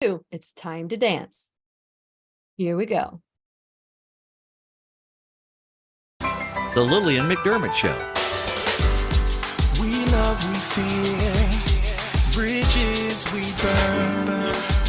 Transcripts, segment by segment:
It's time to dance. Here we go. The Lillian McDermott Show. We love, we fear, bridges we burn,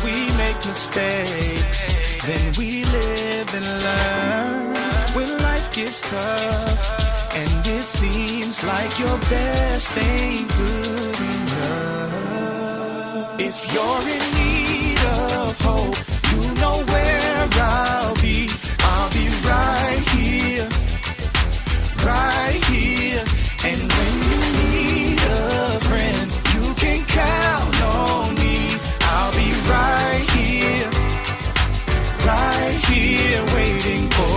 we make mistakes, then we live and learn. When life gets tough, and it seems like your best ain't good enough. If you're in need of hope, you know where I'll be right here. Right here, and when you need a friend, you can count on me. I'll be right here, waiting for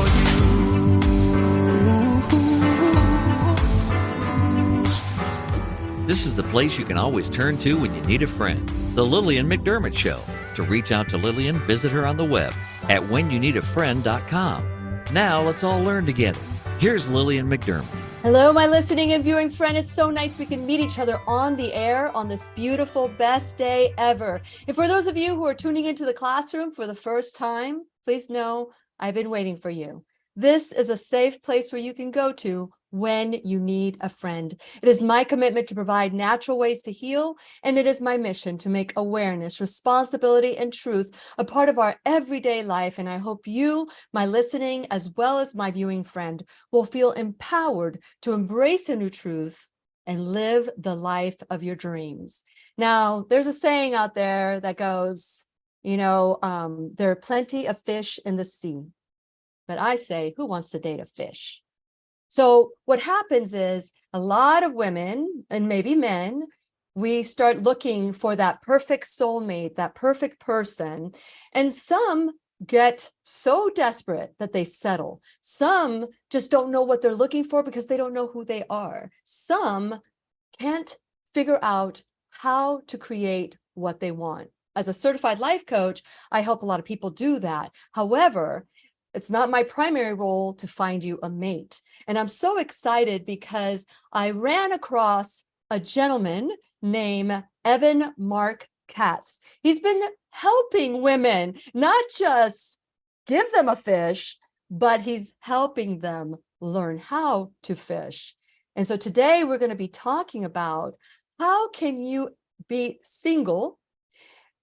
you. This is the place you can always turn to when you need a friend. The Lillian McDermott Show. To reach out to Lillian, visit her on the web at whenyouneedafriend.com. Now let's all learn together. Here's Lillian McDermott. Hello, my listening and viewing friend. It's so nice we can meet each other on the air on this beautiful best day ever. And for those of you who are tuning into the classroom for the first time, please know I've been waiting for you. This is a safe place where you can go to when you need a friend. It is my commitment to provide natural ways to heal, and it is my mission to make awareness, responsibility, and truth a part of our everyday life. And I hope you, my listening, as well as my viewing friend, will feel empowered to embrace a new truth and live the life of your dreams. Now, there's a saying out there that goes, there are plenty of fish in the sea, but I say, who wants to date a fish? So what happens is a lot of women and maybe men, we start looking for that perfect soulmate, that perfect person. And some get so desperate that they settle. Some just don't know what they're looking for because they don't know who they are. Some can't figure out how to create what they want. As a certified life coach, I help a lot of people do that. However, it's not my primary role to find you a mate. And I'm so excited because I ran across a gentleman named Marc Katz. He's been helping women, not just give them a fish, but he's helping them learn how to fish. And so today we're going to be talking about how can you be single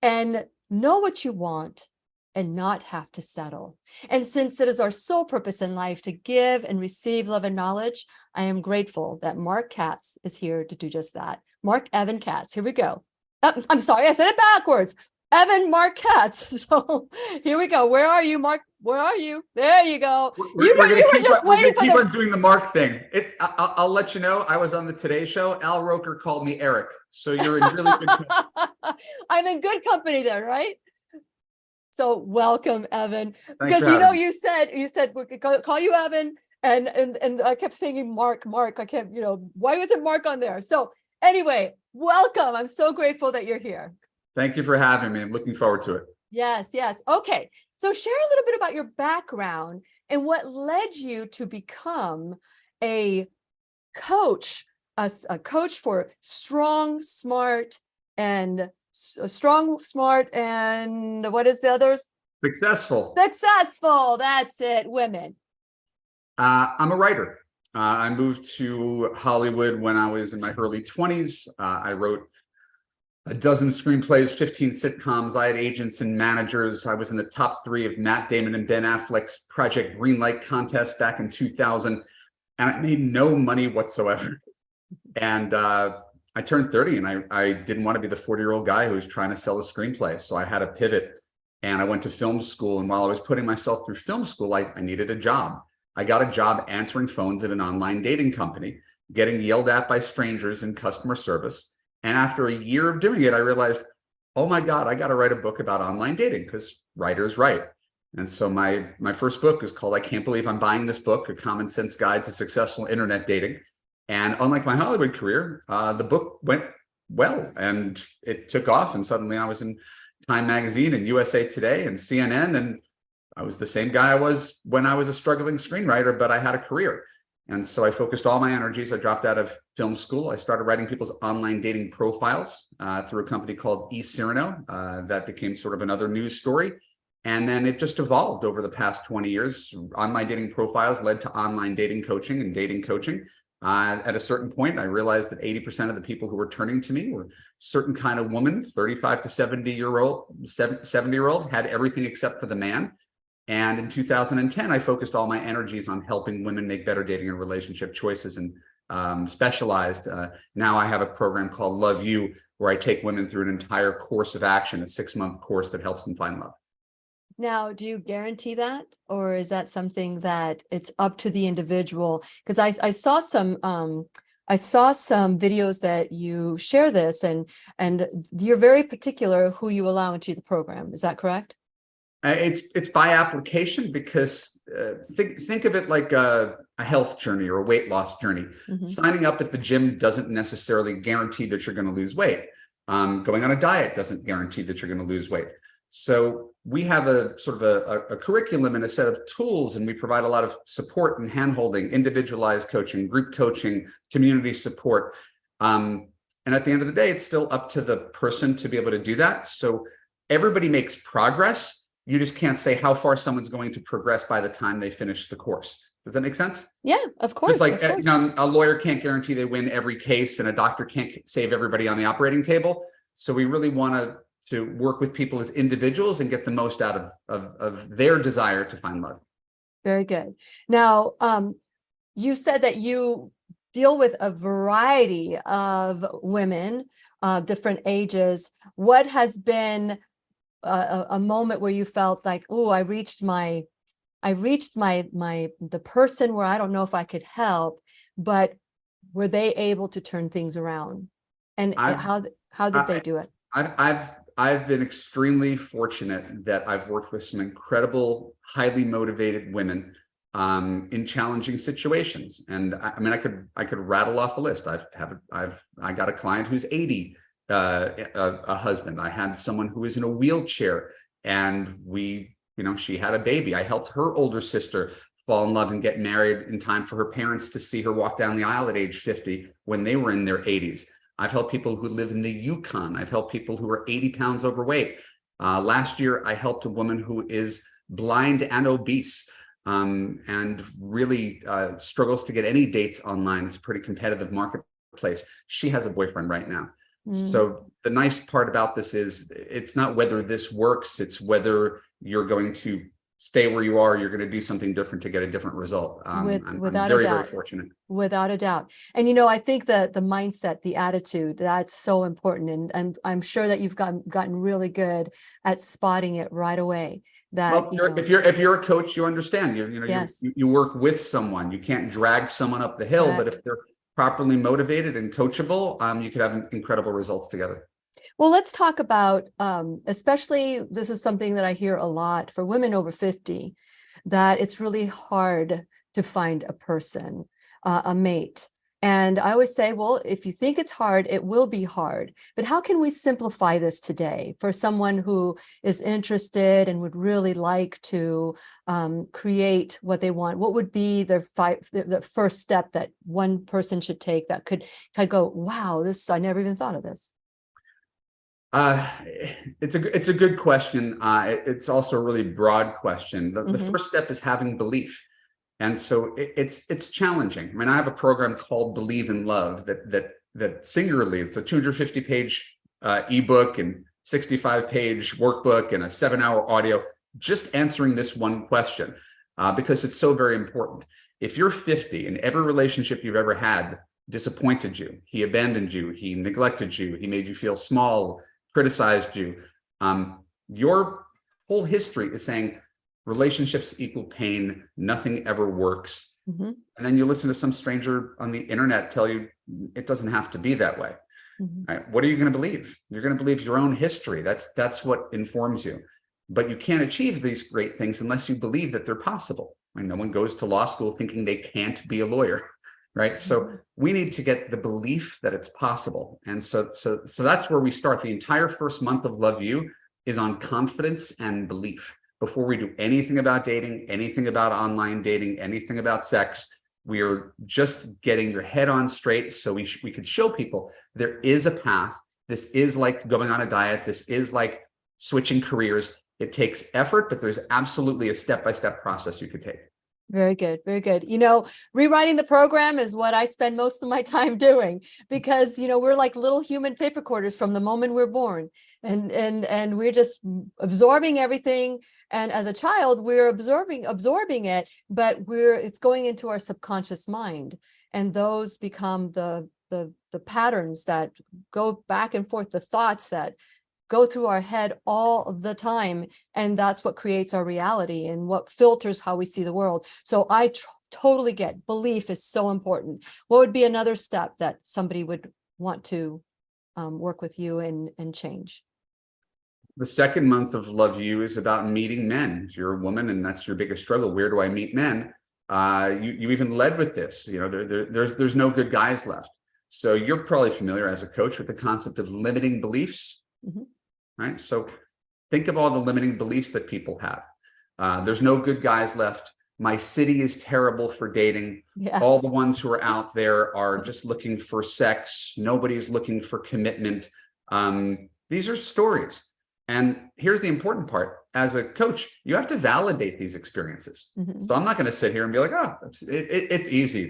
and know what you want and not have to settle. And since that is our sole purpose in life, to give and receive love and knowledge, I am grateful that Marc Katz is here to do just that. Marc Katz, here we go. Oh, I'm sorry, I said it backwards. Marc Katz. So here we go. Where are you, Marc? Where are you? There you go. You were just waiting for keep on doing the Marc thing. I'll let you know, I was on the Today Show. Al Roker called me Eric. So you're in really good company. I'm in good company there, right? So welcome, Evan. Thanks because you said we could call you Evan, and I kept thinking Marc. I kept, why wasn't Marc on there? So anyway, welcome. I'm so grateful that you're here. Thank you for having me. I'm looking forward to it. Yes. Okay. So share a little bit about your background and what led you to become a coach, a coach for strong, smart, and what is the other? Successful. That's it. Women. I'm a writer. I moved to Hollywood when I was in my early 20s. I wrote a dozen screenplays, 15 sitcoms. I had agents and managers. I was in the top 3 of Matt Damon and Ben Affleck's Project Greenlight contest back in 2000, and I made no money whatsoever. And I turned 30 and I didn't want to be the 40-year-old guy who was trying to sell a screenplay. So I had a pivot and I went to film school. And while I was putting myself through film school, I needed a job. I got a job answering phones at an online dating company, getting yelled at by strangers in customer service. And after a year of doing it, I realized, oh my God, I got to write a book about online dating because writers write. And so my first book is called I Can't Believe I'm Buying This Book, A Common Sense Guide to Successful Internet Dating. And unlike my Hollywood career, the book went well and it took off. And suddenly I was in Time Magazine and USA Today and CNN. And I was the same guy I was when I was a struggling screenwriter, but I had a career. And so I focused all my energies. I dropped out of film school. I started writing people's online dating profiles through a company called eCyrano. That became sort of another news story. And then it just evolved over the past 20 years. Online dating profiles led to online dating coaching and dating coaching. At a certain point, I realized that 80% of the people who were turning to me were certain kind of woman, 35 to 70-year-olds, had everything except for the man. And in 2010, I focused all my energies on helping women make better dating and relationship choices, and specialized. Now I have a program called Love You, where I take women through an entire course of action, a 6-month course that helps them find love. Now, do you guarantee that, or is that something that it's up to the individual? Because I saw some videos that you share this, and you're very particular who you allow into the program. Is that correct? It's by application, because think of it like a health journey or a weight loss journey. Mm-hmm. Signing up at the gym doesn't necessarily guarantee that you're going to lose weight. Going on a diet doesn't guarantee that you're going to lose weight. So we have a sort of a curriculum and a set of tools, and we provide a lot of support and handholding, individualized coaching, group coaching, community support. And at the end of the day, it's still up to the person to be able to do that. So everybody makes progress. You just can't say how far someone's going to progress by the time they finish the course. Does that make sense? Yeah, of course. Just like, of course. A lawyer can't guarantee they win every case, and a doctor can't save everybody on the operating table. So we really want to work with people as individuals and get the most out of their desire to find love. Very good. Now, you said that you deal with a variety of women, different ages. What has been a moment where you felt like, oh, I reached the person where I don't know if I could help, but were they able to turn things around? And how did they do it? I've been extremely fortunate that I've worked with some incredible, highly motivated women in challenging situations. And I mean, I could rattle off a list. I got a client who's 80, a husband. I had someone who was in a wheelchair, and she had a baby. I helped her older sister fall in love and get married in time for her parents to see her walk down the aisle at age 50 when they were in their 80s. I've helped people who live in the Yukon. I've helped people who are 80 pounds overweight. Last year, I helped a woman who is blind and obese, and really struggles to get any dates online. It's a pretty competitive marketplace. She has a boyfriend right now. So the nice part about this is it's not whether this works, it's whether you're going to stay where you are, you're going to do something different to get a different result. I'm very, very fortunate. Without a doubt. And, I think that the mindset, the attitude, that's so important. And I'm sure that you've gotten really good at spotting it right away. That if you're a coach, you understand, yes. you work with someone. You can't drag someone up the hill, Correct. But if they're properly motivated and coachable, you could have incredible results together. Well, let's talk about, especially, this is something that I hear a lot for women over 50, that it's really hard to find a person, a mate. And I always say, well, if you think it's hard, it will be hard. But how can we simplify this today for someone who is interested and would really like to create what they want? What would be the first step that one person should take that could go, wow, I never even thought of this? It's a good question. It's also a really broad question. The first step is having belief. And so it's challenging. I mean, I have a program called Believe in Love that singularly, it's a 250-page ebook and 65-page workbook and a 7-hour audio, just answering this one question, because it's so very important. If you're 50 and every relationship you've ever had disappointed you, he abandoned you, he neglected you, he made you feel small, criticized you, your whole history is saying relationships equal pain, nothing ever works. And then you listen to some stranger on the internet tell you it doesn't have to be that way. Right? What are you going to believe? You're going to believe your own history. That's what informs you. But you can't achieve these great things unless you believe that they're possible. I mean, no one goes to law school thinking they can't be a lawyer. Right. So we need to get the belief that it's possible. And so that's where we start. The entire first month of Love You is on confidence and belief. Before we do anything about dating, anything about online dating, anything about sex, We are just getting your head on straight so we could show people there is a path. This is like going on a diet. This is like switching careers. It takes effort, but there's absolutely a step-by-step process you could take. Very good. Very good. Rewriting the program is what I spend most of my time doing, because, we're like little human tape recorders from the moment we're born, and we're just absorbing everything. And as a child, we're absorbing it, but it's going into our subconscious mind. And those become the patterns that go back and forth, the thoughts that go through our head all of the time. And that's what creates our reality and what filters how we see the world. So I totally get belief is so important. What would be another step that somebody would want to work with you and change? The second month of Love You is about meeting men. If you're a woman and that's your biggest struggle, where do I meet men? You even led with this. There's no good guys left. So you're probably familiar as a coach with the concept of limiting beliefs. Mm-hmm. Right. So think of all the limiting beliefs that people have. There's no good guys left. My city is terrible for dating. Yes. All the ones who are out there are just looking for sex. Nobody's looking for commitment. These are stories. And here's the important part. As a coach, you have to validate these experiences. Mm-hmm. So I'm not going to sit here and be like, oh, it's easy.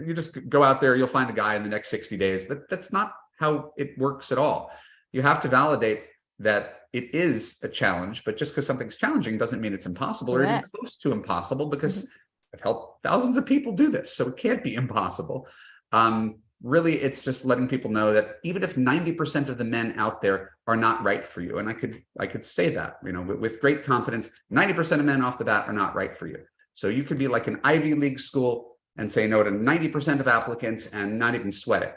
You just go out there, you'll find a guy in the next 60 days. That's not how it works at all. You have to validate that it is a challenge, but just because something's challenging doesn't mean it's impossible. Correct. Or even close to impossible, because I've helped thousands of people do this, so it can't be impossible. Really, it's just letting people know that even if 90% of the men out there are not right for you, and I could say that, with great confidence, 90% of men off the bat are not right for you. So you could be like an Ivy League school and say no to 90% of applicants and not even sweat it.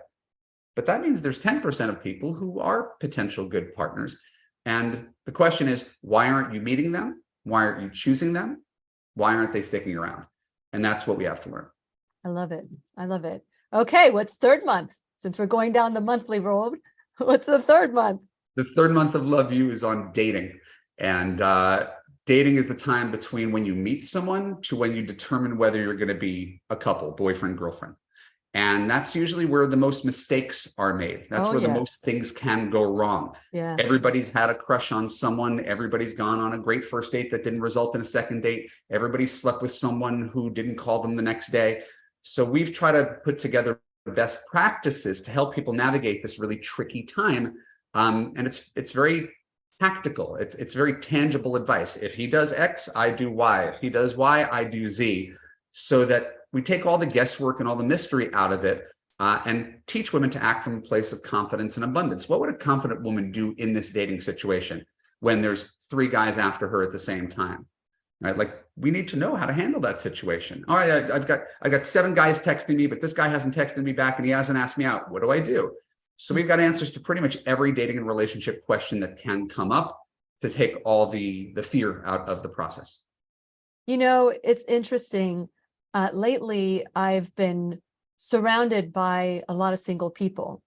But that means there's 10% of people who are potential good partners. And the question is, why aren't you meeting them? Why aren't you choosing them? Why aren't they sticking around? And that's what we have to learn. I love it. I love it. Okay, what's third month? Since we're going down the monthly road, what's the third month? The third month of Love You is on dating. And dating is the time between when you meet someone to when you determine whether you're going to be a couple, boyfriend, girlfriend. And that's usually where the most mistakes are made. That's where the most things can go wrong. Yeah. Everybody's had a crush on someone. Everybody's gone on a great first date that didn't result in a second date. Everybody slept with someone who didn't call them the next day. So we've tried to put together best practices to help people navigate this really tricky time. And it's very tactical. It's very tangible advice. If he does X, I do Y. If he does Y, I do Z. So that we take all the guesswork and all the mystery out of it and teach women to act from a place of confidence and abundance. What would a confident woman do in this dating situation when there's 3 guys after her at the same time? Right? Like, we need to know how to handle that situation. All right, I've got 7 guys texting me, but this guy hasn't texted me back and he hasn't asked me out. What do I do? So we've got answers to pretty much every dating and relationship question that can come up to take all the fear out of the process. It's interesting. Lately, I've been surrounded by a lot of single people.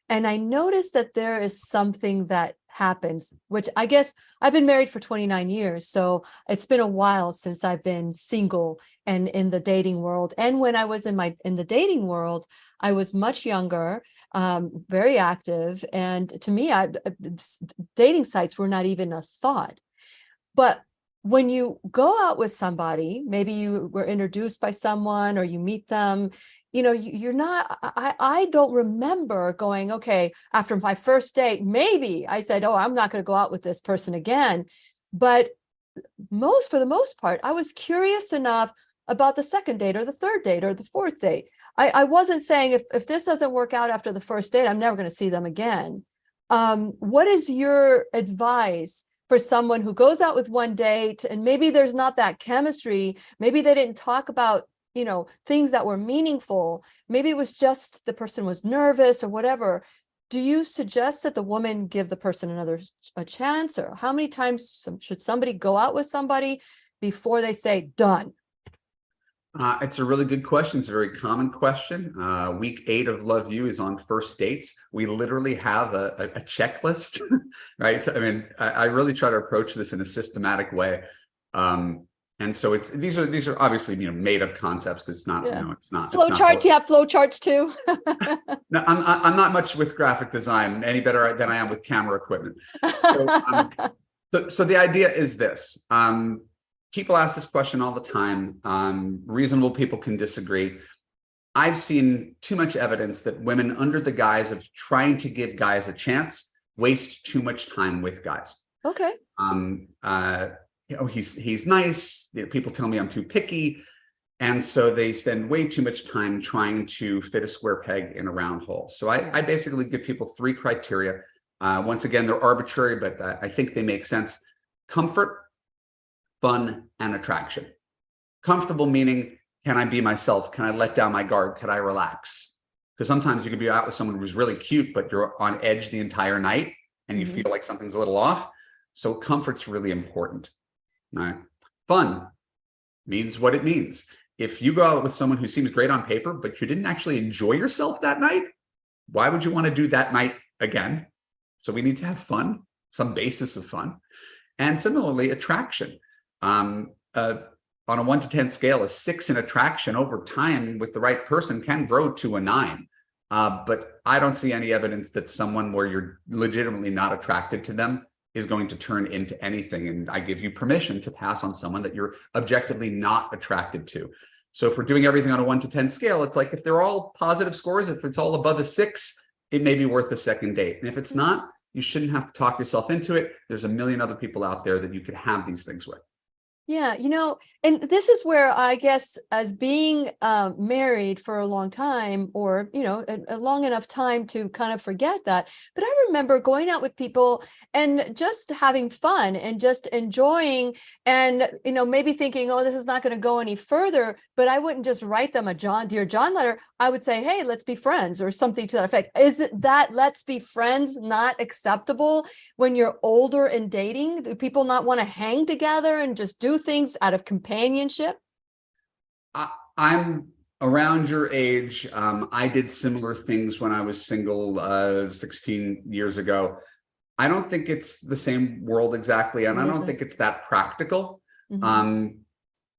And I noticed that there is something that happens, which I guess I've been married for 29 years. So it's been a while since I've been single and in the dating world. And when I was in the dating world, I was much younger, very active. And to me, dating sites were not even a thought. But when you go out with somebody, maybe you were introduced by someone or you meet them, you're not, I don't remember going, okay, after my first date, maybe I said, oh, I'm not going to go out with this person again. But for the most part, I was curious enough about the second date or the third date or the fourth date. I wasn't saying if this doesn't work out after the first date, I'm never going to see them again. What is your advice for someone who goes out with one date and maybe there's not that chemistry, maybe they didn't talk about, things that were meaningful, maybe it was just the person was nervous or whatever. Do you suggest that the woman give the person a chance, or how many times should somebody go out with somebody before they say done? It's a really good question. It's a very common question. Week 8 of Love You is on first dates. We literally have a checklist, right? I mean, I really try to approach this in a systematic way. And And so these are obviously, made up concepts. It's not, it's not flow charts. You have flow charts too. No, I'm not much with graphic design any better than I am with camera equipment. So the idea is this. People ask this question all the time. Reasonable people can disagree. I've seen too much evidence that women, under the guise of trying to give guys a chance, waste too much time with guys. Okay. He's nice. People tell me I'm too picky. And so they spend way too much time trying to fit a square peg in a round hole. So I basically give people 3 criteria. Once again, they're arbitrary, but I think they make sense. Comfort, fun, and attraction. Comfortable meaning, can I be myself? Can I let down my guard? Can I relax? Because sometimes you could be out with someone who's really cute, but you're on edge the entire night and you feel like something's a little off. So comfort's really important. All right. Fun means what it means. If you go out with someone who seems great on paper, but you didn't actually enjoy yourself that night, why would you want to do that night again? So we need to have fun, some basis of fun. And similarly, attraction. On a 1 to 10 scale, a 6 in attraction over time with the right person can grow to a 9. But I don't see any evidence that someone where you're legitimately not attracted to them is going to turn into anything. And I give you permission to pass on someone that you're objectively not attracted to. So if we're doing everything on a 1 to 10 scale, it's like if they're all positive scores, if it's all above a 6, it may be worth a second date. And if it's not, you shouldn't have to talk yourself into it. There's a million other people out there that you could have these things with. Yeah, and this is where I guess, as being married for a long time, or, a long enough time to kind of forget that. But I remember going out with people and just having fun and just enjoying and, maybe thinking, oh, this is not going to go any further. But I wouldn't just write them a Dear John letter. I would say, hey, let's be friends, or something to that effect. Is it that let's be friends not acceptable when you're older and dating? Do people not want to hang together and just do things out of companionship? I'm around your age. I did similar things when I was single 16 years ago. I don't think it's the same world exactly, and I don't think it's that practical.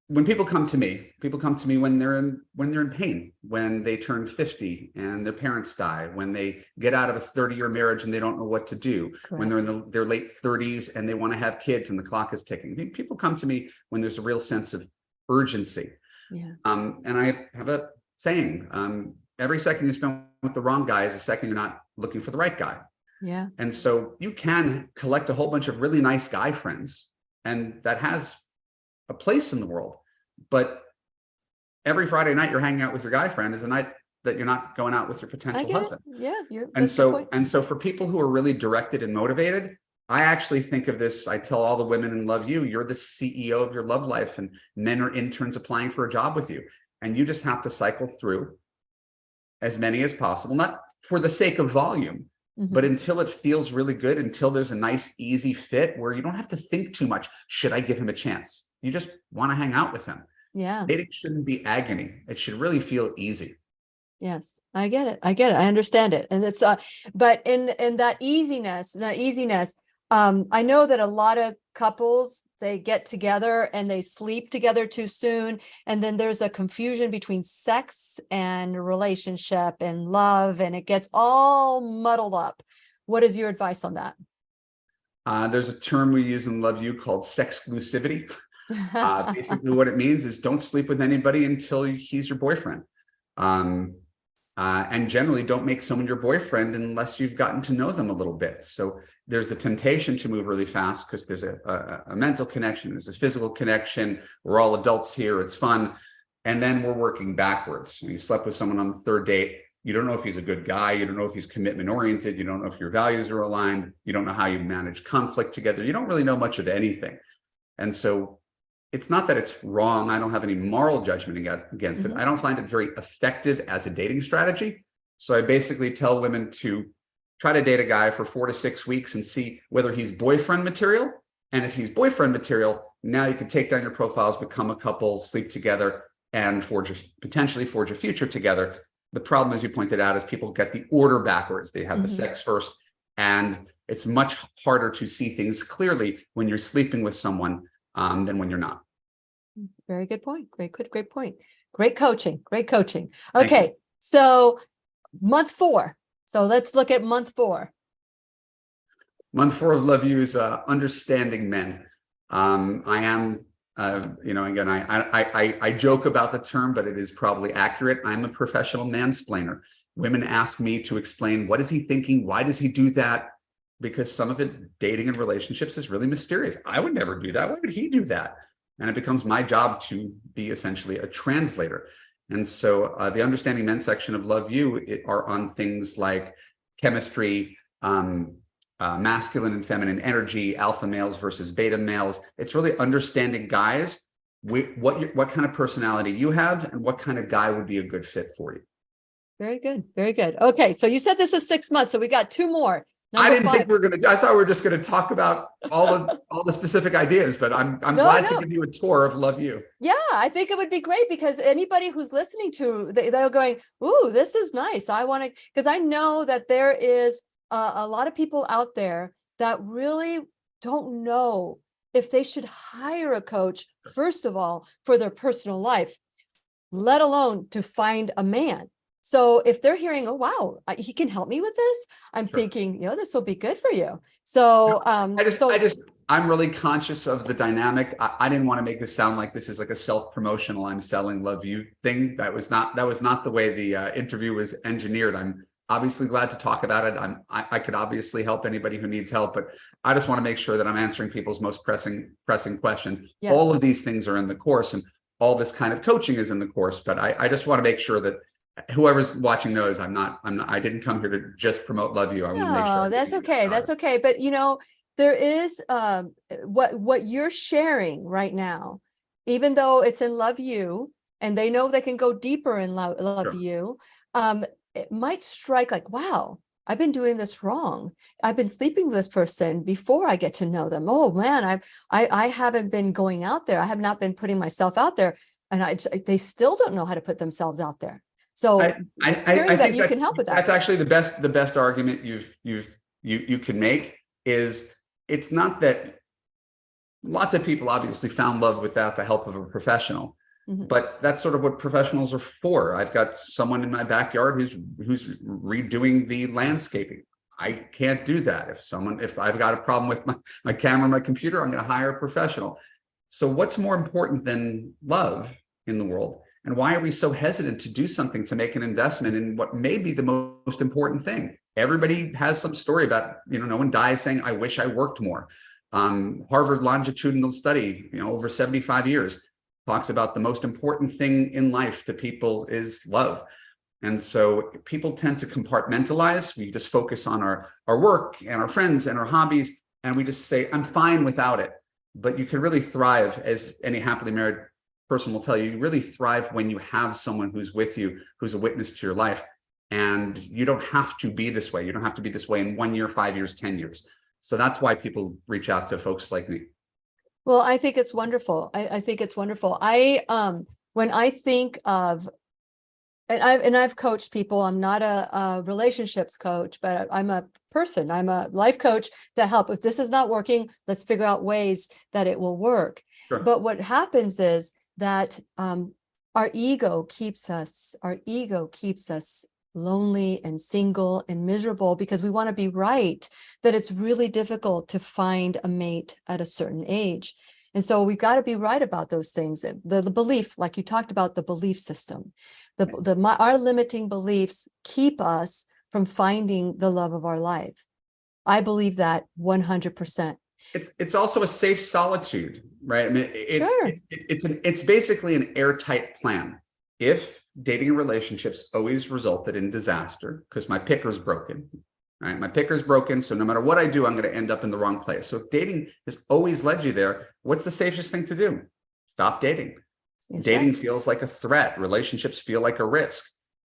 When people come to me when they're in pain, when they turn 50 and their parents die, when they get out of a 30-year marriage and they don't know what to do, correct, when they're in their late 30s and they want to have kids and the clock is ticking. People come to me when there's a real sense of urgency. Yeah. And I have a saying, every second you spend with the wrong guy is a second you're not looking for the right guy. Yeah. And so you can collect a whole bunch of really nice guy friends, and that has a place in the world. But every Friday night you're hanging out with your guy friend is a night that you're not going out with your potential husband. Yeah. And so for people who are really directed and motivated, I actually think of this. I tell all the women in Love You, you're the CEO of your love life, and men are interns applying for a job with you. And you just have to cycle through as many as possible, not for the sake of volume, but until it feels really good, until there's a nice, easy fit where you don't have to think too much. Should I give him a chance? You just want to hang out with him. Yeah. Dating shouldn't be agony. It should really feel easy. Yes, I get it. I understand it. And it's but in that easiness, I know that a lot of couples, they get together and they sleep together too soon. And then there's a confusion between sex and relationship and love, and it gets all muddled up. What is your advice on that? There's a term we use in Love You called sexclusivity. Basically what it means is don't sleep with anybody until he's your boyfriend. And generally don't make someone your boyfriend unless you've gotten to know them a little bit. So there's the temptation to move really fast because there's a mental connection, there's a physical connection. We're all adults here, it's fun. And then we're working backwards. You slept with someone on the 3rd date. You don't know if he's a good guy. You don't know if he's commitment oriented. You don't know if your values are aligned. You don't know how you manage conflict together. You don't really know much of anything. And so it's not that it's wrong. I don't have any moral judgment against it. I don't find it very effective as a dating strategy. So I basically tell women to try to date a guy for 4 to 6 weeks and see whether he's boyfriend material. And if he's boyfriend material, now you can take down your profiles, become a couple, sleep together, and potentially forge a future together. The problem, as you pointed out, is people get the order backwards. They have the sex first, and it's much harder to see things clearly when you're sleeping with someone than when you're not. Very good point. Great point. Great coaching. Thank Okay. So month 4. So let's look at month 4. Month 4 of Love You is understanding men. I am, again, I joke about the term, but it is probably accurate. I'm a professional mansplainer. Women ask me to explain, what is he thinking? Why does he do that? Because some of it, dating and relationships, is really mysterious. I would never do that. Why would he do that? And it becomes my job to be essentially a translator. And so the Understanding Men section of Love You are on things like chemistry, masculine and feminine energy, alpha males versus beta males. It's really understanding guys, what kind of personality you have and what kind of guy would be a good fit for you. Very good. Okay. So you said this is 6 months. So we got 2 more. I didn't 5. think I thought we were just going to talk about all the specific ideas, but I'm glad to give you a tour of Love You. Yeah, I think it would be great because anybody who's listening to, they're going, ooh, this is nice. I want to, because I know that there is a lot of people out there that really don't know if they should hire a coach, first of all, for their personal life, let alone to find a man. So if they're hearing, oh, wow, he can help me with this, I'm thinking, this will be good for you. So I'm really conscious of the dynamic. I didn't want to make this sound like this is like a self-promotional, I'm selling Love You thing. That was not the way the interview was engineered. I'm obviously glad to talk about it. I could obviously help anybody who needs help, but I just want to make sure that I'm answering people's most pressing questions. Yes. All of these things are in the course, and all this kind of coaching is in the course. But I just want to make sure that whoever's watching knows I didn't come here to just promote Love You. I want to make sure. That's okay. That's okay. But there is what you're sharing right now, even though it's in Love You, and they know they can go deeper in love You. It might strike like, wow, I've been doing this wrong. I've been sleeping with this person before I get to know them. Oh man, I haven't been going out there. I have not been putting myself out there, and they still don't know how to put themselves out there. So I think you can help with that. That's actually the best argument you can make is, it's not that lots of people obviously found love without the help of a professional, but that's sort of what professionals are for. I've got someone in my backyard who's redoing the landscaping. I can't do that. If I've got a problem with my camera, my computer, I'm going to hire a professional. So what's more important than love in the world? And why are we so hesitant to do something, to make an investment in what may be the most important thing? Everybody has some story about, no one dies saying, I wish I worked more. Harvard longitudinal study, over 75 years, talks about the most important thing in life to people is love. And so people tend to compartmentalize. We just focus on our work and our friends and our hobbies, and we just say, I'm fine without it. But you can really thrive, as any happily married person will tell you, you really thrive when you have someone who's with you, who's a witness to your life. And you don't have to be this way. You don't have to be this way in 1 year, 5 years, 10 years. So that's why people reach out to folks like me. Well, I think it's wonderful. I think it's wonderful. When I think of, and I've coached people, I'm not a relationships coach, but I'm a person. I'm a life coach to help. If this is not working, let's figure out ways that it will work. Sure. But what happens is that our ego keeps us lonely and single and miserable because we want to be right, that it's really difficult to find a mate at a certain age. And so we've got to be right about those things. The belief, like you talked about, the belief system, our limiting beliefs keep us from finding the love of our life. I believe that 100%. It's also a safe solitude, right? I mean, it's basically an airtight plan. If dating and relationships always resulted in disaster because my picker's broken, right? My picker's broken, so no matter what I do, I'm going to end up in the wrong place. So if dating has always led you there, what's the safest thing to do? Stop dating. Dating feels like a threat. Relationships feel like a risk.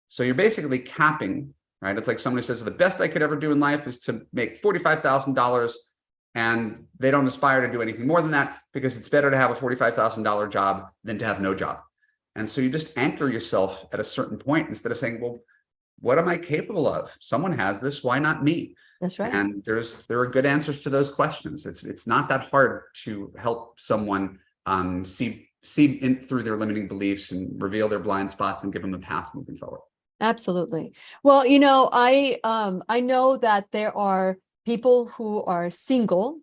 So you're basically capping, right? It's like somebody says, the best I could ever do in life is to make $45,000, and they don't aspire to do anything more than that because it's better to have a $45,000 job than to have no job. And so you just anchor yourself at a certain point instead of saying, well, what am I capable of? Someone has this, why not me? That's right. And there are good answers to those questions. It's not that hard to help someone see see in through their limiting beliefs and reveal their blind spots and give them a path moving forward. Absolutely. Well, I know that there are people who are single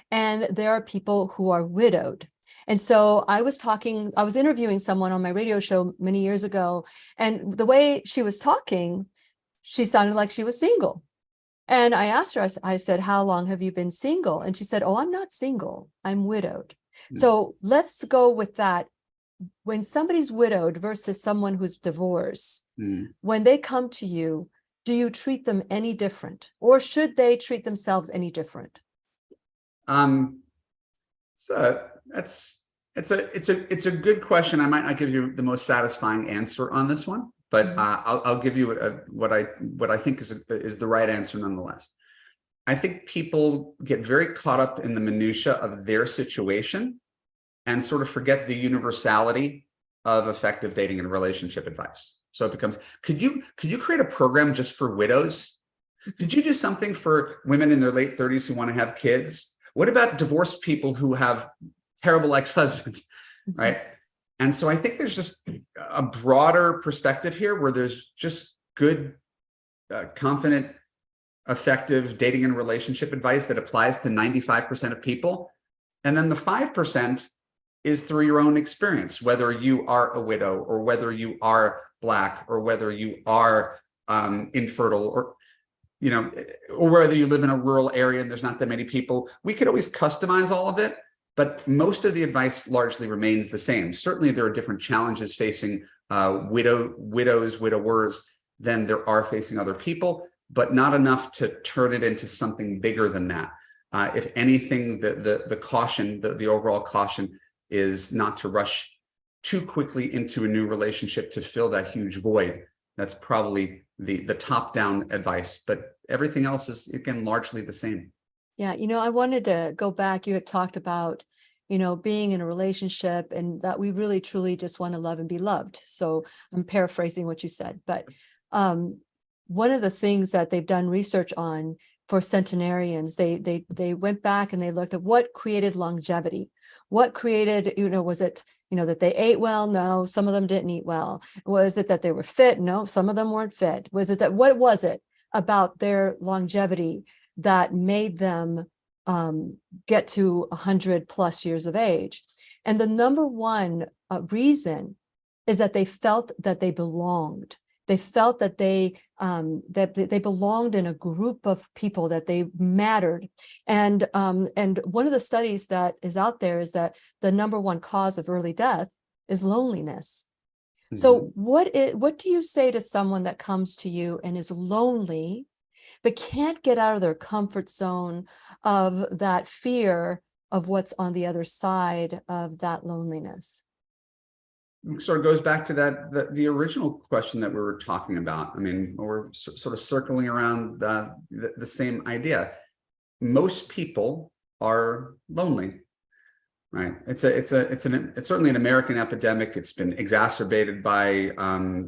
and there are people who are widowed. And so I was interviewing someone on my radio show many years ago, and the way she was talking, she sounded like she was single. And I asked her, I said, how long have you been single? And she said, oh, I'm not single, I'm widowed. So let's go with that. When somebody's widowed versus someone who's divorced, when they come to you, do you treat them any different, or should they treat themselves any different? So it's a good question. I might not give you the most satisfying answer on this one, but I'll give you what I think is the right answer nonetheless. I think people get very caught up in the minutia of their situation and sort of forget the universality of effective dating and relationship advice. So it becomes, could you create a program just for widows? Could you do something for women in their late 30s who want to have kids? What about divorced people who have terrible ex-husbands, right? And so I think there's just a broader perspective here where there's just good, confident, effective dating and relationship advice that applies to 95% of people. And then the 5% is through your own experience, whether you are a widow or whether you are Black or whether you are infertile or whether you live in a rural area and there's not that many people. We could always customize all of it, but most of the advice largely remains the same. Certainly there are different challenges facing widows, widowers than there are facing other people, but not enough to turn it into something bigger than that. If anything, the caution, the overall caution is not to rush too quickly into a new relationship to fill that huge void. That's probably the top-down advice, but everything else is, again, largely the same. Yeah, I wanted to go back. You had talked about, being in a relationship and that we really, truly just want to love and be loved. So I'm paraphrasing what you said, but one of the things that they've done research on for centenarians, they went back and they looked at what created longevity. What created, was it, that they ate well? No, some of them didn't eat well. Was it that they were fit? No, some of them weren't fit. What was it about their longevity that made them get to 100+ years of age? And the number one reason is that they felt that they belonged. They felt that they belonged in a group of people, that they mattered. And one of the studies that is out there is that the number one cause of early death is loneliness. So what do you say to someone that comes to you and is lonely, but can't get out of their comfort zone of that fear of what's on the other side of that loneliness? Sort of goes back to the original question that we were talking about. I mean, we're sort of circling around the same idea. Most people are lonely, right? It's certainly an American epidemic. It's been exacerbated by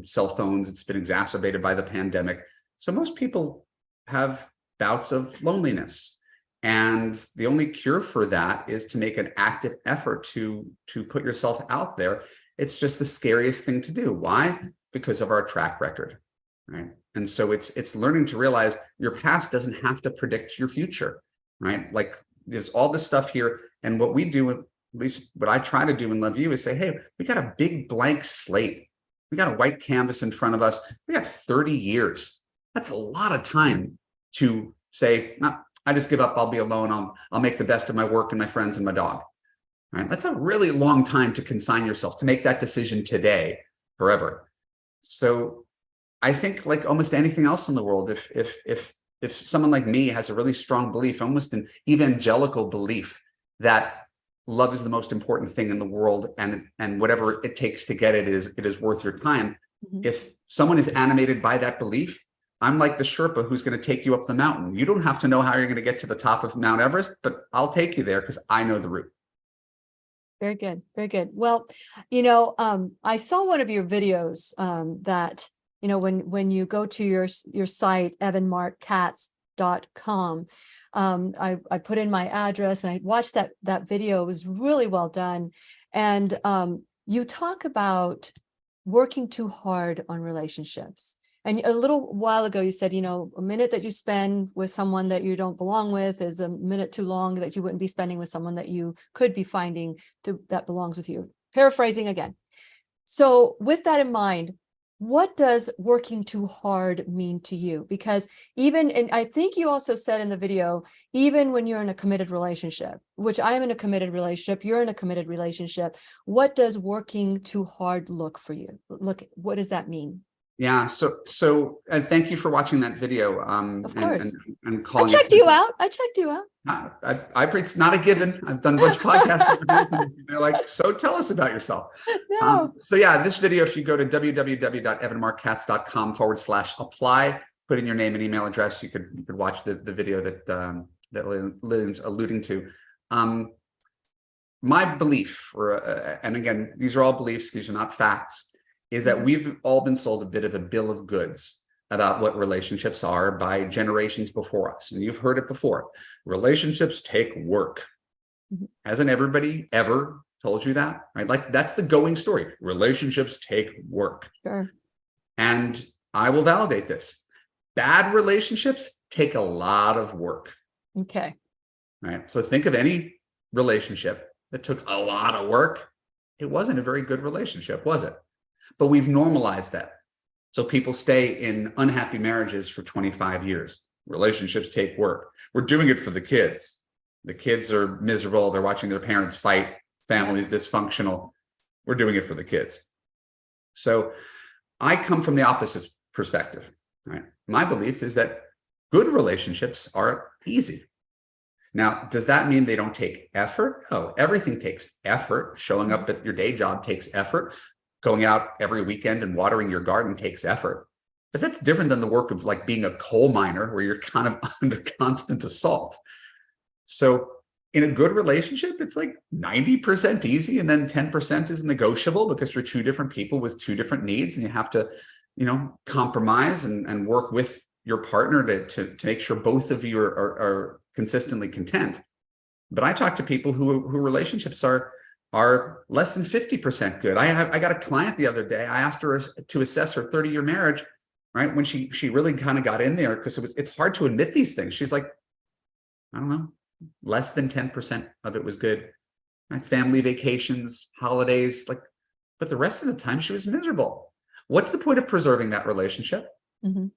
cell phones. It's been exacerbated by the pandemic. So most people have bouts of loneliness. And the only cure for that is to make an active effort to put yourself out there. It's just the scariest thing to do. Why? Because of our track record, right? And so it's learning to realize your past doesn't have to predict your future, right? Like there's all this stuff here. And what we do, at least what I try to do in Love You, is say, hey, we got a big blank slate. We got a white canvas in front of us. We got 30 years. That's a lot of time to say, no, I just give up. I'll be alone. I'll make the best of my work and my friends and my dog. Right? That's a really long time to consign yourself, to make that decision today, forever. So I think, like almost anything else in the world, if someone like me has a really strong belief, almost an evangelical belief, that love is the most important thing in the world, and whatever it takes to get it is worth your time. If someone is animated by that belief, I'm like the Sherpa who's going to take you up the mountain. You don't have to know how you're going to get to the top of Mount Everest, but I'll take you there because I know the route. Very good. Very good. Well, I saw one of your videos that, when you go to your site, evanmarckatz.com, I put in my address and I watched that video. It was really well done. And you talk about working too hard on relationships. And a little while ago, you said, a minute that you spend with someone that you don't belong with is a minute too long that you wouldn't be spending with someone that you could be finding that belongs with you. Paraphrasing again. So with that in mind, what does working too hard mean to you? Because and I think you also said in the video, even when you're in a committed relationship, which I'm in a committed relationship, you're in a committed relationship, what does working too hard look for you? What does that mean? Yeah. So thank you for watching that video. Of course. And calling. I checked you out. It's not a given. I've done a bunch of podcasts and they're like, so tell us about yourself. No. So yeah, this video, if you go to www.evanmarckatz.com/apply, put in your name and email address, you could watch the video that Lillian's alluding to. My belief, and again, these are all beliefs, these are not facts, is that we've all been sold a bit of a bill of goods about what relationships are by generations before us. And you've heard it before. Relationships take work. Hasn't everybody ever told you that? Right? Like, that's the going story. Relationships take work. Sure. And I will validate this. Bad relationships take a lot of work. Okay. Right. So think of any relationship that took a lot of work. It wasn't a very good relationship, was it? But we've normalized that. So people stay in unhappy marriages for 25 years. Relationships take work. We're doing it for the kids. The kids are miserable. They're watching their parents fight. Families dysfunctional. We're doing it for the kids. So I come from the opposite perspective. Right? My belief is that good relationships are easy. Now, does that mean they don't take effort? Oh, everything takes effort. Showing up at your day job takes effort. Going out every weekend and watering your garden takes effort. But that's different than the work of like being a coal miner where you're kind of under constant assault. So in a good relationship, it's like 90% easy and then 10% is negotiable because you're two different people with two different needs and you have to, compromise and work with your partner to make sure both of you are consistently content. But I talk to people who relationships are less than 50% good. I got a client the other day. I asked her to assess her 30-year marriage, right? When she really kind of got in there, because it's hard to admit these things. She's like, I don't know, less than 10% of it was good. Right? Family vacations, holidays, but the rest of the time she was miserable. What's the point of preserving that relationship? Mm-hmm.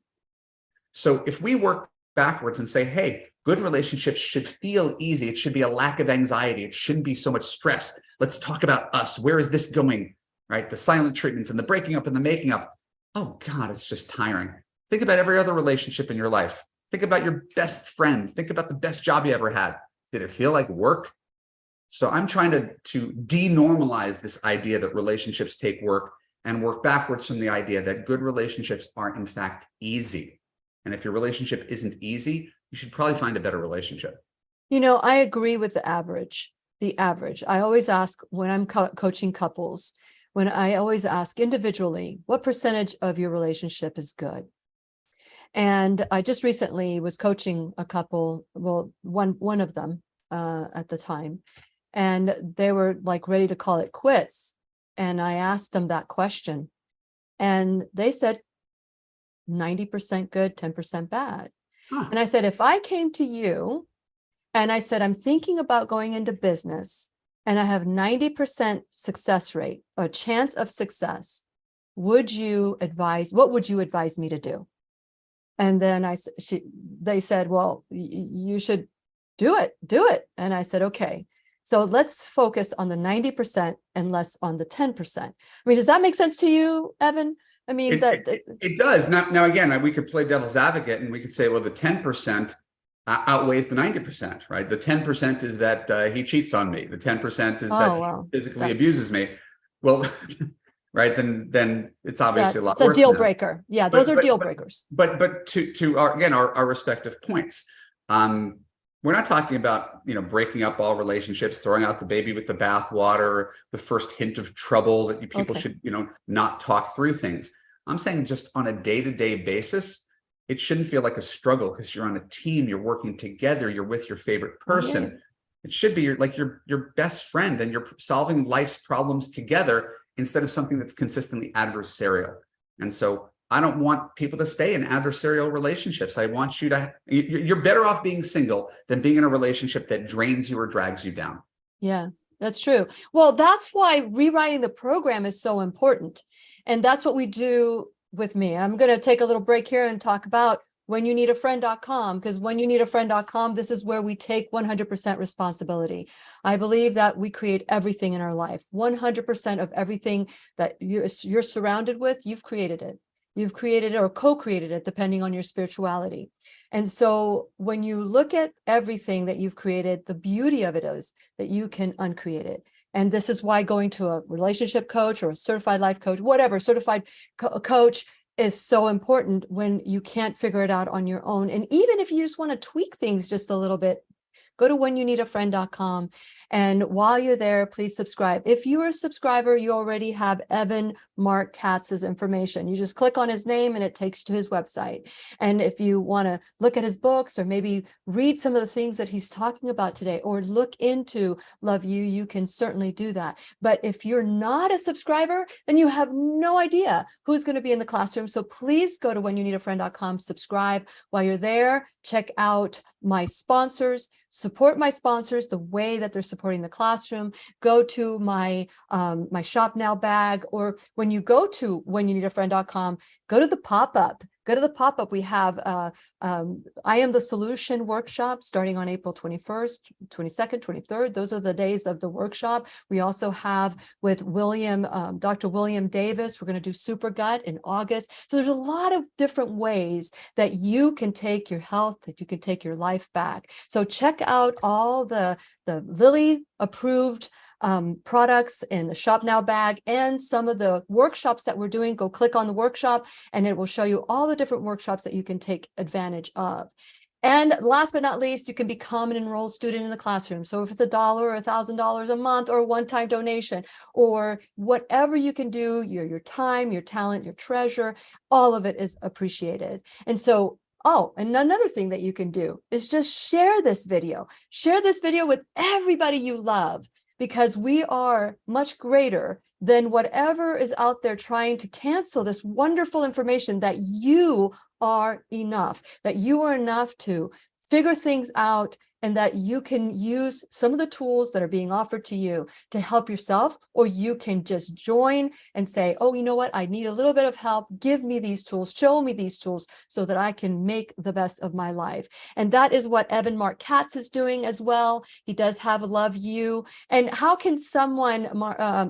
So if we work backwards and say, hey, good relationships should feel easy. It should be a lack of anxiety. It shouldn't be so much stress. Let's talk about us. Where is this going? Right? The silent treatments and the breaking up and the making up. Oh God, it's just tiring. Think about every other relationship in your life. Think about your best friend. Think about the best job you ever had. Did it feel like work? So I'm trying to denormalize this idea that relationships take work and work backwards from the idea that good relationships are in fact easy. And if your relationship isn't easy, you should probably find a better relationship. I agree with the average. I always ask when I'm coaching couples, when I always ask individually, what percentage of your relationship is good? And I just recently was coaching a couple, well, one of them at the time, and they were like ready to call it quits. And I asked them that question and they said 90% good, 10% bad. Huh. And I said, if I came to you and I said, I'm thinking about going into business and I have 90% success rate or chance of success, what would you advise me to do? And then they said, well, you should do it. And I said, okay, so let's focus on the 90% and less on the 10%. I mean, does that make sense to you, Evan? I mean, it does. Now, again, we could play devil's advocate and we could say, well, the 10% outweighs the 90%, right? The 10% is that he cheats on me. The 10% is that he physically abuses me. Well, right, then it's obviously a lot worse. It's a deal breaker. Yeah, those are deal breakers. But to our respective points, we're not talking about, breaking up all relationships, throwing out the baby with the bathwater, the first hint of trouble that people should, not talk through things. I'm saying just on a day-to-day basis, it shouldn't feel like a struggle because you're on a team, you're working together, you're with your favorite person. It should be your best friend, and you're solving life's problems together instead of something that's consistently adversarial. And so I don't want people to stay in adversarial relationships. I want you're better off being single than being in a relationship that drains you or drags you down. Yeah, that's true. Well, that's why rewriting the program is so important. And that's what we do with me. I'm going to take a little break here and talk about whenyouneedafriend.com, because whenyouneedafriend.com, this is where we take 100% responsibility. I believe that we create everything in our life. 100% of everything that you're surrounded with, you've created it. You've created it or co-created it, depending on your spirituality. And so when you look at everything that you've created, the beauty of it is that you can uncreate it. And this is why going to a relationship coach or a certified life coach, whatever, certified coach is so important when you can't figure it out on your own. And even if you just want to tweak things just a little bit, go to whenyouneedafriend.com. And while you're there, please subscribe. If you're a subscriber, you already have Marc Katz's information. You just click on his name and it takes you to his website. And if you want to look at his books or maybe read some of the things that he's talking about today or look into Love You, you can certainly do that. But if you're not a subscriber, then you have no idea who's going to be in the classroom. So please go to whenyouneedafriend.com, subscribe. While you're there, check out my sponsors, support my sponsors the way that they're supporting the classroom. Go to my my Shop Now bag, or when you go to whenyouneedafriend.com, go to the pop-up. Go to the pop-up. We have I Am the Solution workshop starting on April 21st, 22nd, 23rd. Those are the days of the workshop. We also have with Dr. William Davis, we're going to do Super Gut in August. So there's a lot of different ways that you can take your health, that you can take your life back. So check out all the Lilly approved products in the Shop Now bag and some of the workshops that we're doing. Go click on the workshop and it will show you all the different workshops that you can take advantage of. And last but not least, you can become an enrolled student in the classroom. So if it's $1 or $1,000 a month or a one-time donation or whatever you can do, your time, your talent, your treasure, all of it is appreciated. And so and another thing that you can do is just share this video. Share this video with everybody you love, because we are much greater than whatever is out there trying to cancel this wonderful information that you are enough, that you are enough to figure things out, and that you can use some of the tools that are being offered to you to help yourself, or you can just join and say, oh, you know what? I need a little bit of help. Give me these tools, show me these tools so that I can make the best of my life. And that is what Marc Katz is doing as well. He does have Love You. And how can someone,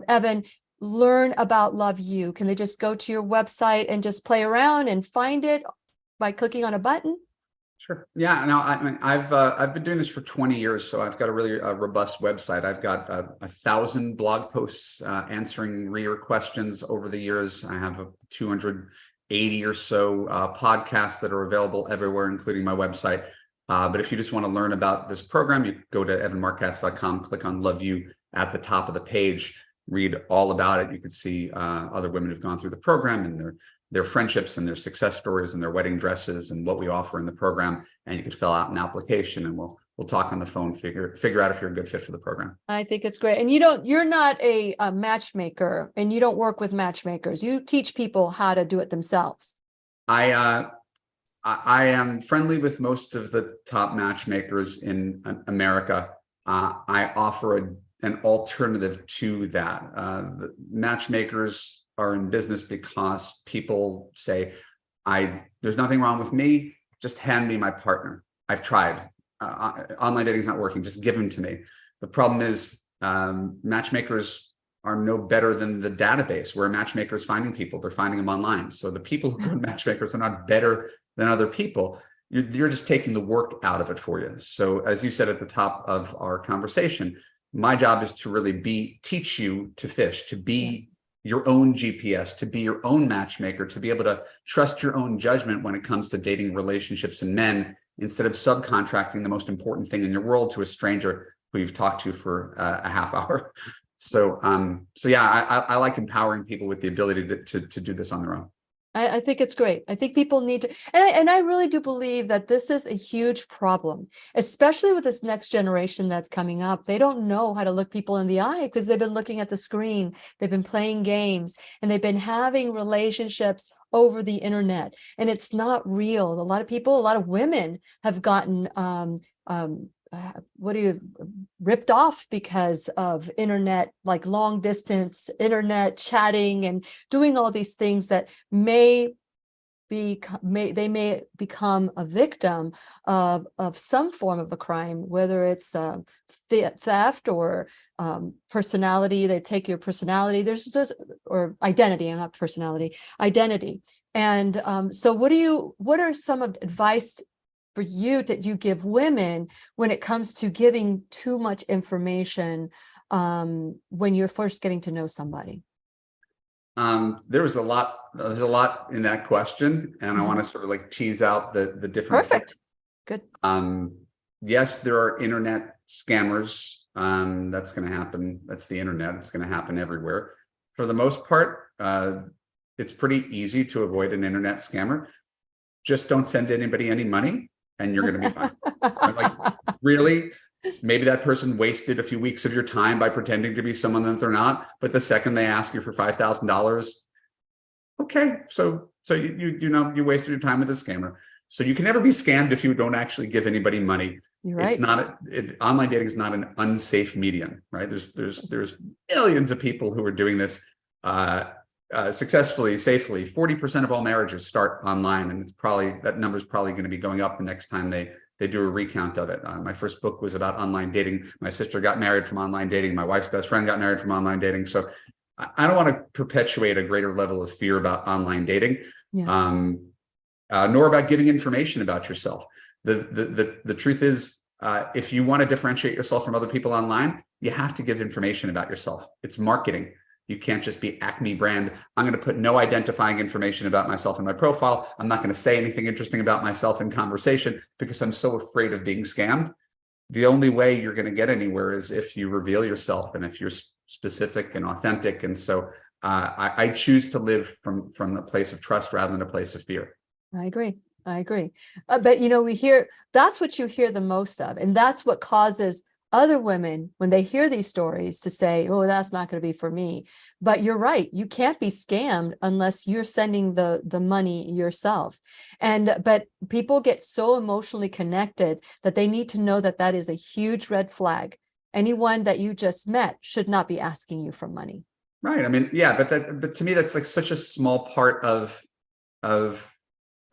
Evan, learn about Love You? Can they just go to your website and just play around and find it by clicking on a button? Sure. Yeah. No, I mean, I've been doing this for 20 years, so I've got a really robust website. I've got 1,000 blog posts answering reader questions over the years. I have 280 or so podcasts that are available everywhere, including my website. But if you just want to learn about this program, you go to evanmarckatz.com, click on Love You at the top of the page, read all about it. You can see other women who've gone through the program and their friendships and their success stories and their wedding dresses and what we offer in the program. And you can fill out an application and we'll talk on the phone, figure out if you're a good fit for the program. I think it's great. And you're not a matchmaker, and you don't work with matchmakers. You teach people how to do it themselves. I am friendly with most of the top matchmakers in America. I offer an alternative to that. The matchmakers are in business because people say, there's nothing wrong with me, just hand me my partner. I've tried. Online dating is not working, just give him to me. The problem is matchmakers are no better than the database where matchmakers finding people. They're finding them online. So the people who go to matchmakers are not better than other people. You're just taking the work out of it for you. So as you said at the top of our conversation, my job is to really teach you to fish, to be your own GPS, to be your own matchmaker, to be able to trust your own judgment when it comes to dating, relationships, and men, instead of subcontracting the most important thing in your world to a stranger who you've talked to for a half hour. So yeah, I like empowering people with the ability to do this on their own. I think it's great. I think people need to, and I really do believe that this is a huge problem, especially with this next generation that's coming up. They don't know how to look people in the eye because they've been looking at the screen, they've been playing games, and they've been having relationships over the internet, and it's not real. A lot of people, a lot of women have gotten ripped off because of internet, like long distance internet chatting and doing all these things that may become a victim of some form of a crime, whether it's theft or personality. They take your personality. There's just, or identity, not personality, identity. And so what are some advice for you that you give women when it comes to giving too much information when you're first getting to know somebody? There's a lot in that question, and I want to sort of like tease out the different. Perfect. Good. Yes, there are internet scammers. That's going to happen. That's the internet. It's going to happen everywhere. For the most part, it's pretty easy to avoid an internet scammer. Just don't send anybody any money, and you're going to be fine. I'm like, really? Maybe that person wasted a few weeks of your time by pretending to be someone that they're not. But the second they ask you for $5,000, okay, so you wasted your time with a scammer. So you can never be scammed if you don't actually give anybody money. You're right. It's not online dating is not an unsafe medium, right? There's millions of people who are doing this successfully, safely. 40% of all marriages start online, and that number is probably going to be going up the next time they do a recount of it. My first book was about online dating. My sister got married from online dating. My wife's best friend got married from online dating. So I don't want to perpetuate a greater level of fear about online dating, nor about giving information about yourself. The truth is, if you want to differentiate yourself from other people online, you have to give information about yourself. It's marketing. You can't just be Acme brand. I'm going to put no identifying information about myself in my profile. I'm not going to say anything interesting about myself in conversation because I'm so afraid of being scammed. The only way you're going to get anywhere is if you reveal yourself and if you're specific and authentic. And so I choose to live from a place of trust rather than a place of fear. I agree. But that's what you hear the most of. And that's what causes other women, when they hear these stories, to say, oh, that's not going to be for me. But you're right. You can't be scammed unless you're sending the money yourself. But people get so emotionally connected that they need to know that that is a huge red flag. Anyone that you just met should not be asking you for money. Right. I mean, yeah, but to me, that's like such a small part of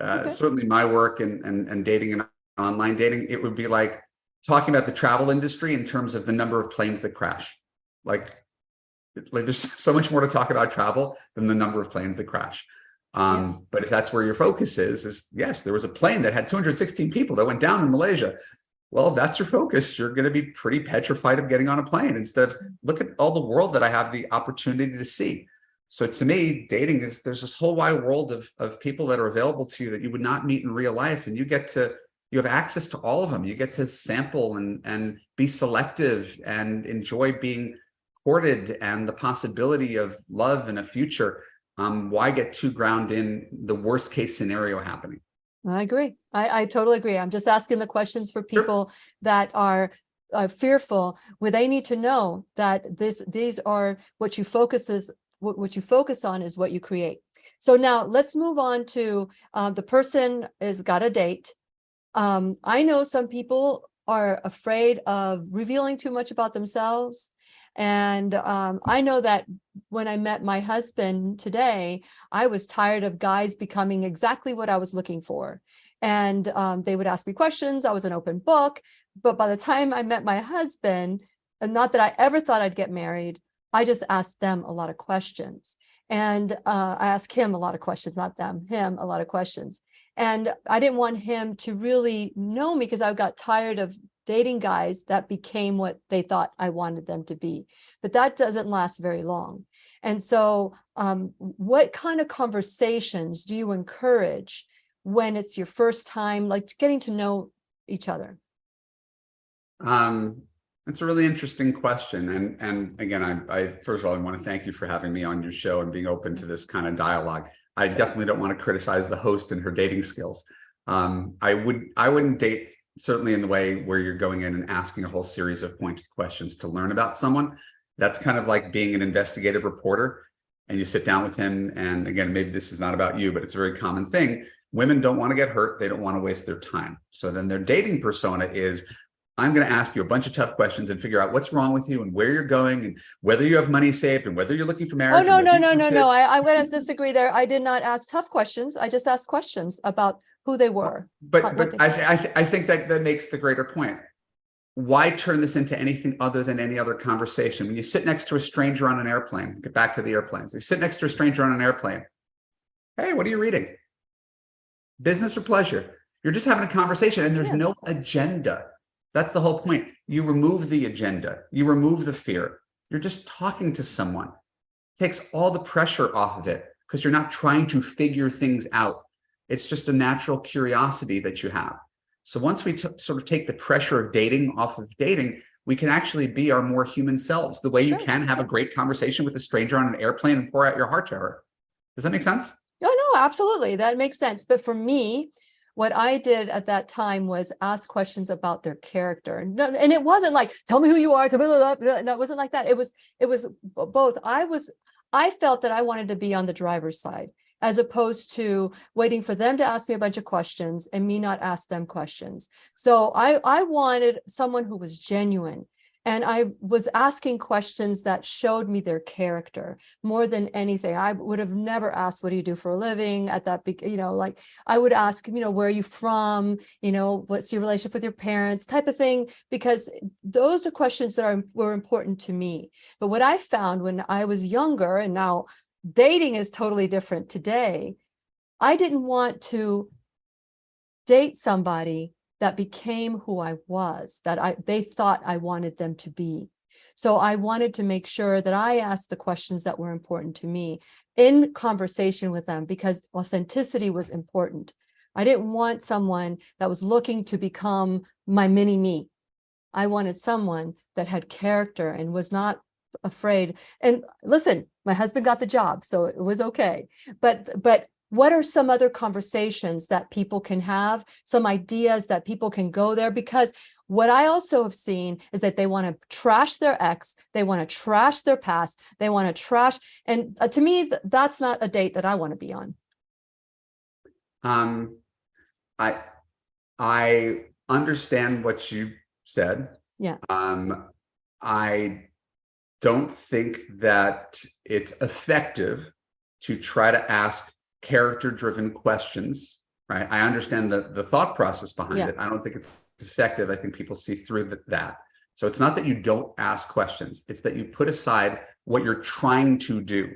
certainly my work and dating and online dating. It would be like talking about the travel industry in terms of the number of planes that crash. Like there's so much more to talk about travel than the number of planes that crash. Yes. But if that's where your focus is yes, there was a plane that had 216 people that went down in Malaysia. Well, if that's your focus, you're going to be pretty petrified of getting on a plane instead of look at all the world that I have the opportunity to see. So to me, dating there's this whole wide world of people that are available to you that you would not meet in real life. And you have access to all of them. You get to sample and be selective and enjoy being courted and the possibility of love and a future. Why get too ground in the worst case scenario happening? I agree. I totally agree. I'm just asking the questions for people that are fearful, where they need to know that these are what you focus on is what you create. So now let's move on to the person has got a date. I know some people are afraid of revealing too much about themselves. And I know that when I met my husband today, I was tired of guys becoming exactly what I was looking for. And they would ask me questions. I was an open book. But by the time I met my husband, and not that I ever thought I'd get married, I just asked them a lot of questions. And I asked him a lot of questions, not them, him a lot of questions. And I didn't want him to really know me because I got tired of dating guys that became what they thought I wanted them to be. But that doesn't last very long. And so what kind of conversations do you encourage when it's your first time, like getting to know each other? That's a really interesting question. And again, I first of all, I want to thank you for having me on your show and being open to this kind of dialogue. I definitely don't want to criticize the host and her dating skills. I wouldn't date certainly in the way where you're going in and asking a whole series of pointed questions to learn about someone. That's kind of like being an investigative reporter and you sit down with him. And again, maybe this is not about you, but it's a very common thing. Women don't want to get hurt. They don't want to waste their time. So then their dating persona is, I'm going to ask you a bunch of tough questions and figure out what's wrong with you and where you're going and whether you have money saved and whether you're looking for marriage. Oh, no. I'm going to disagree there. I did not ask tough questions. I just asked questions about who they were. But I think that makes the greater point. Why turn this into anything other than any other conversation? When you sit next to a stranger on an airplane, get back to the airplanes. You sit next to a stranger on an airplane. Hey, what are you reading? Business or pleasure? You're just having a conversation and there's no agenda. That's the whole point. You remove the agenda. You remove the fear. You're just talking to someone. It takes all the pressure off of it because you're not trying to figure things out. It's just a natural curiosity that you have. So once we sort of take the pressure of dating off of dating, we can actually be our more human selves, the way you can have a great conversation with a stranger on an airplane and pour out your heart to her. Does that make sense? No, absolutely. That makes sense. But for me, what I did at that time was ask questions about their character. And it wasn't like, tell me who you are. No, it wasn't like that. It was both. I felt that I wanted to be on the driver's side, as opposed to waiting for them to ask me a bunch of questions and me not ask them questions. So I wanted someone who was genuine. And I was asking questions that showed me their character more than anything. I would have never asked, what do you do for a living at that big, like I would ask, where are you from? What's your relationship with your parents, type of thing, because those are questions that were important to me. But what I found when I was younger, and now dating is totally different today, I didn't want to date somebody that became who I was, that they thought I wanted them to be. So I wanted to make sure that I asked the questions that were important to me in conversation with them, because authenticity was important. I didn't want someone that was looking to become my mini me. I wanted someone that had character and was not afraid. And listen, my husband got the job, so it was okay. But what are some other conversations that people can have, some ideas that people can go there? Because what I also have seen is that they want to trash their ex, they want to trash their past, they want to trash. And to me, that's not a date that I want to be on. I understand what you said. Yeah. I don't think that it's effective to try to ask character-driven questions, right? I understand the thought process behind it. I don't think it's effective. I think people see through that. So it's not that you don't ask questions. It's that you put aside what you're trying to do.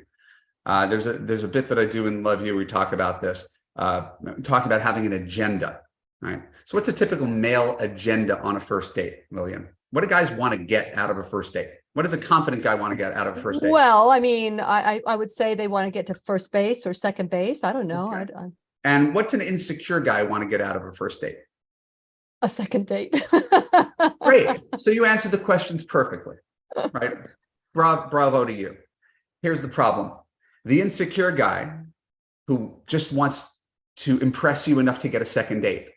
There's a bit that I do in Love You. We talk about this, talk about having an agenda, right? So what's a typical male agenda on a first date, Lillian? What do guys want to get out of a first date? What does a confident guy want to get out of a first date? Well, I mean, I would say they want to get to first base or second base. I don't know. Okay. And what's an insecure guy want to get out of a first date? A second date. Great. So you answered the questions perfectly, right? Bravo to you. Here's the problem. The insecure guy who just wants to impress you enough to get a second date.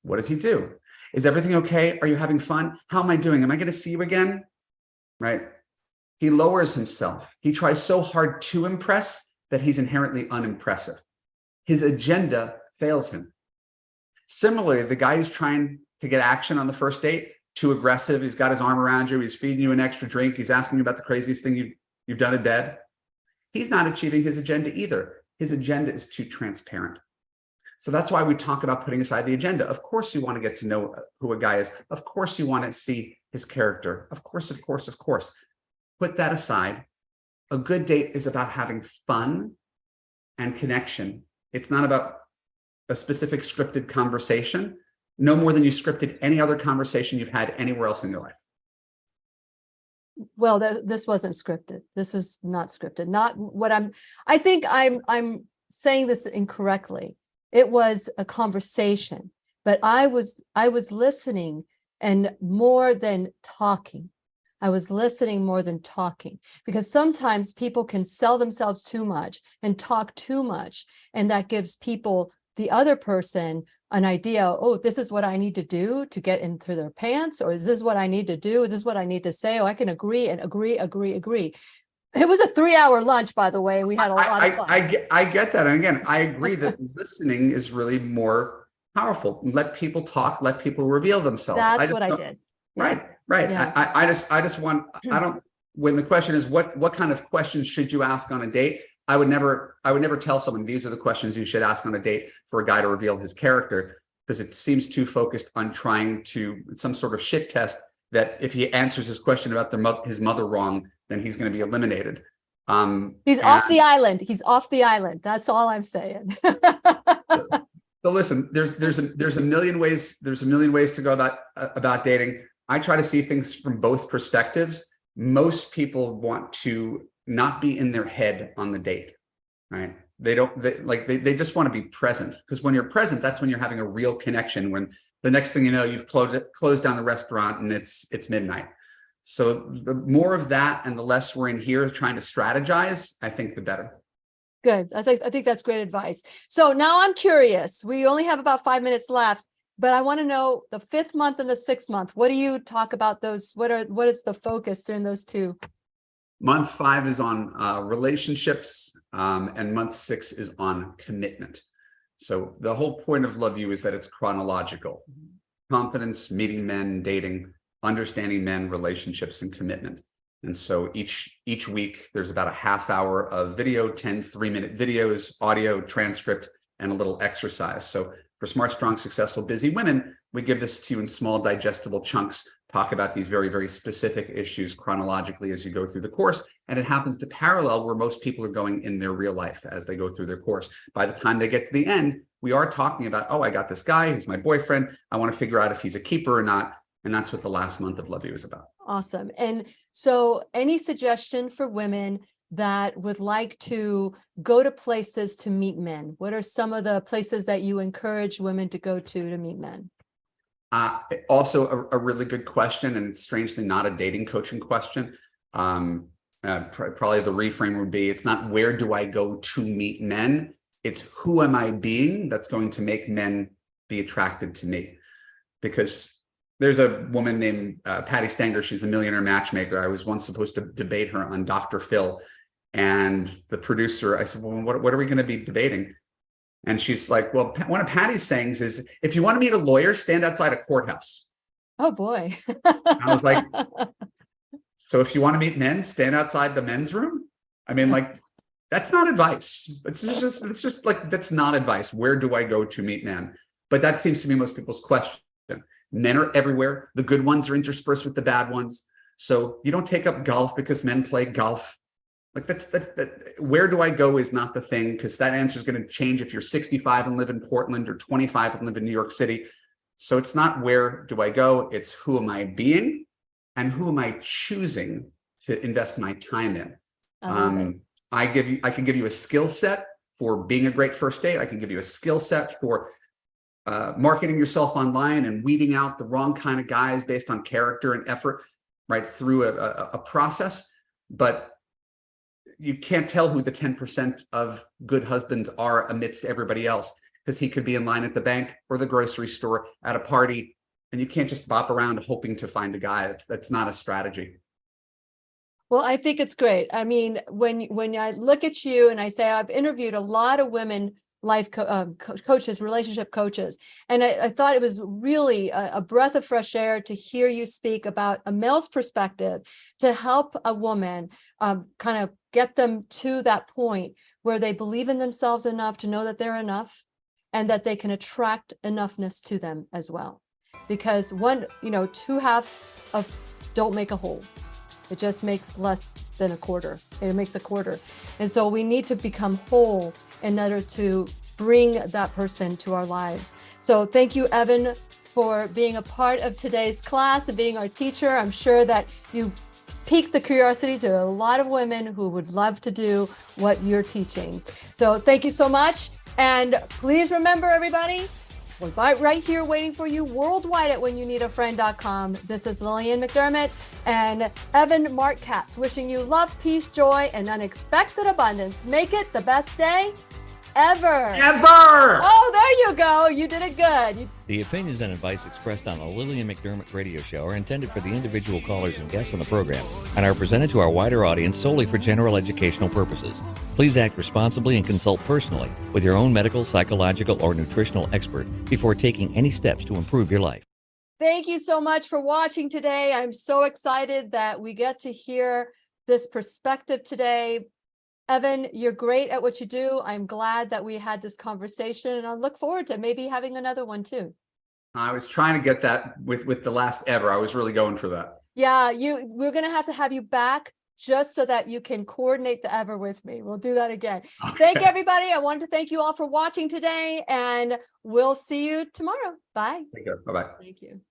What does he do? Is everything okay? Are you having fun? How am I doing? Am I going to see you again? Right? He lowers himself. He tries so hard to impress that he's inherently unimpressive. His agenda fails him. Similarly, the guy who's trying to get action on the first date, too aggressive, he's got his arm around you, he's feeding you an extra drink, he's asking you about the craziest thing you've done in bed. He's not achieving his agenda either. His agenda is too transparent. So that's why we talk about putting aside the agenda. Of course you want to get to know who a guy is. Of course you want to see his character. Of course. Put that aside. A good date is about having fun and connection. It's not about a specific scripted conversation, no more than you scripted any other conversation you've had anywhere else in your life. Well, this wasn't scripted. This was not scripted. Not what I think I'm saying this incorrectly. It was a conversation, but I was listening, and more than talking, I was listening more than talking, because sometimes people can sell themselves too much and talk too much. And that gives people, the other person, an idea, oh, this is what I need to do to get into their pants, or is this what I need to do? This is what I need to say. Oh, I can agree and agree. It was a 3-hour lunch, by the way. We had a lot of fun. I get that. And again, I agree that listening is really more powerful. Let people talk, let people reveal themselves. That's what I did. Right. Yeah. I just want, when the question is what kind of questions should you ask on a date? I would never tell someone these are the questions you should ask on a date for a guy to reveal his character, because it seems too focused on trying to, some sort of shit test that if he answers his question about his mother wrong, then he's going to be eliminated. He's off the island. He's off the island. That's all I'm saying. So listen, there's a million ways to go about dating. I try to see things from both perspectives. Most people want to not be in their head on the date, right? They just want to be present, because when you're present, that's when you're having a real connection. When the next thing you know, you've closed down the restaurant and it's midnight. So the more of that and the less we're in here trying to strategize, I think the better. Good. I think that's great advice. So now I'm curious. We only have about 5 minutes left, but I want to know the 5th month and the 6th month. What do you talk about those? What is the focus during those two? Month 5 is on relationships, and month 6 is on commitment. So the whole point of Love You is that it's chronological: confidence, meeting men, dating, understanding men, relationships, and commitment. And so each week there's about a half hour of video, 10 3-minute videos, audio, transcript, and a little exercise. So for smart, strong, successful, busy women, we give this to you in small, digestible chunks, talk about these very, very specific issues chronologically as you go through the course. And it happens to parallel where most people are going in their real life as they go through their course. By the time they get to the end, we are talking about, oh, I got this guy, he's my boyfriend. I want to figure out if he's a keeper or not. And that's what the last month of Love You is about. Awesome. And so any suggestion for women that would like to go to places to meet men? What are some of the places that you encourage women to go to meet men? Also a really good question, and it's strangely not a dating coaching question. Probably the reframe would be, it's not where do I go to meet men? It's who am I being that's going to make men be attracted to me? Because there's a woman named Patty Stanger. She's a millionaire matchmaker. I was once supposed to debate her on Dr. Phil. And the producer, I said, well, what are we going to be debating? And she's like, well, one of Patty's sayings is, if you want to meet a lawyer, stand outside a courthouse. Oh, boy. I was like, so if you want to meet men, stand outside the men's room? I mean, like, that's not advice. It's just like, that's not advice. Where do I go to meet men? But that seems to be most people's question. Men are everywhere. The good ones are interspersed with the bad ones. So you don't take up golf because men play golf. Like where do I go is not the thing, because that answer is going to change if you're 65 and live in Portland or 25 and live in New York City. So it's not where do I go, it's who am I being and who am I choosing to invest my time in. I can give you a skill set for being a great first date. I can give you a skill set for marketing yourself online and weeding out the wrong kind of guys based on character and effort, right, through a process. But you can't tell who the 10% of good husbands are amidst everybody else, because he could be in line at the bank or the grocery store at a party, and you can't just bop around hoping to find a guy. That's not a strategy. Well, I think it's great. I mean, when I look at you and I say, I've interviewed a lot of women life coaches, relationship coaches. And I thought it was really a breath of fresh air to hear you speak about a male's perspective to help a woman kind of get them to that point where they believe in themselves enough to know that they're enough and that they can attract enoughness to them as well. Because two halves of don't make a whole. It just makes less than a quarter. It makes a quarter. And so we need to become whole in order to bring that person to our lives. So thank you, Evan, for being a part of today's class and being our teacher. I'm sure that you piqued the curiosity to a lot of women who would love to do what you're teaching. So thank you so much. And please remember, everybody, We're right here waiting for you worldwide at whenyouneedafriend.com. This is Lillian McDermott and Marc Katz wishing you love, peace, joy, and unexpected abundance. Make it the best day ever. Oh, there you go. You did it good. The opinions and advice expressed on the Lillian McDermott radio show are intended for the individual callers and guests on the program and are presented to our wider audience solely for general educational purposes. Please act responsibly and consult personally with your own medical, psychological, or nutritional expert before taking any steps to improve your life. Thank you so much for watching today. I'm so excited that we get to hear this perspective today. Evan, you're great at what you do. I'm glad that we had this conversation, and I look forward to maybe having another one too. I was trying to get that with the last ever. I was really going for that. Yeah, we're going to have you back just so that you can coordinate the ever with me. We'll do that again. Okay. Thank everybody. I wanted to thank you all for watching today, and we'll see you tomorrow. Bye. Take care. Bye-bye. Thank you.